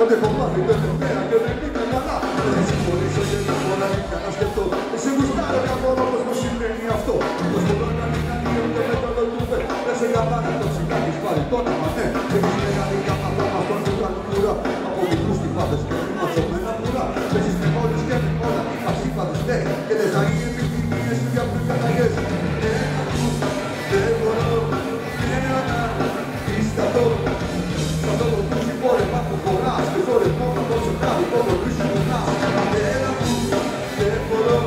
Ότι έχω μάθει τελευταία και δεν είναι καλά. Δεν συγχωρήσω και δεν μπορώ να σκεφτώ. Εσύ γουστάρω και ακόμα πως μου συμβαίνει αυτό. Πως μπορώ να μην κάνει ούτε με το λοτούβε. Δεν σε καπάνε το ψυχάκης πάλι το όνομα, ναι. Έχεις μεγάλη γάμα ακόμα στον ουρανούρα. Από μικρούς τυπάδες και ματσωμένα πουρά. Έχεις με όλες και με όλα ασύμβατες, ναι. Και δεν θα είναι επιθυμίες για που καταγές. Δεν μπορώ να πισταθώ. Σ' αυτό το κούτσι πόρεμα που φοράς. Και στο ρυθμό να το ξεχάρει το λογίσου μονάς. Δεν μπορώ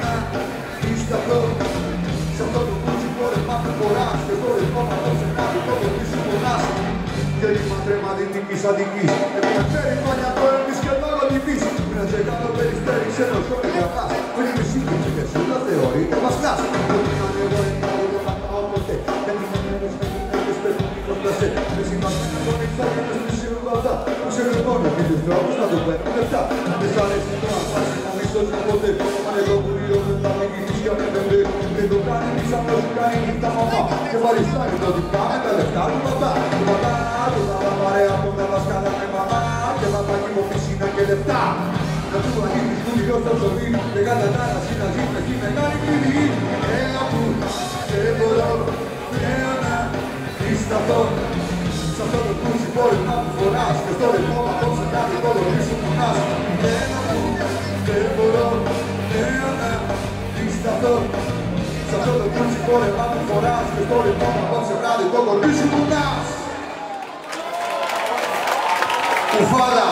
να πισταθώ. Σ' αυτό το κούτσι πόρεμα που φοράς. Και στο ρυθμό να το ξεχάρει το λογίσου μονάς. Και ρήμα τρέμα δυτικής Αττικής. Έπαιρνε φέρει χρόνια το εμείς και τώρα τυπής. Μια τσεκάλο περιστέρι ξένος όλοι γραφάς. Πριν η σύγκριση και σου τα θεωρείται βασιλάς. Ότι αν εγώ εννοώ δεν θα πάω ποτέ. Δεν είμαι μέρος με γυναίκες πέφτουν κοντασέ. Με συμβασμένα τον εξάγενες στη συμβατά. Που σε γνωρώνω και τους τρόπους να το παίρνουν λεφτά. Δεν σ' αρέσει το αφάσι να μη σώσει ποτέ. Αν εδώ πουρίο δεν θα μαγγίθεις για με πέντε. Δεν το κάνει μη σαν να σου κάνει νύχτα μαμά. Και παριστάνει το ότι πάμε τα λεφτά του πατά. Του πατά, του θα παρέα από τα βασκάλα με μαμά. Και θα πάει από πισίνα και λεφτά. Να του αγγίθεις του δυο στο ψωμί. Και κατανάλαση να ζει με τη μεγάλη κλειδί. Που δεν μπορώ πλέον να πισταθώ. Σ' αυτό το κούτσι πόρεμα που φοράς. Και στο ρυθμό μα το ψεκάρει το λογίσου μονάς. Που δεν μπορώ πλέον να πισταθώ. Σ' αυτό το κούτσι πόρεμα που φοράς. Και στο ρυθμό μα το ψεκάρει το λογίσου μονάς. Κουφάλα!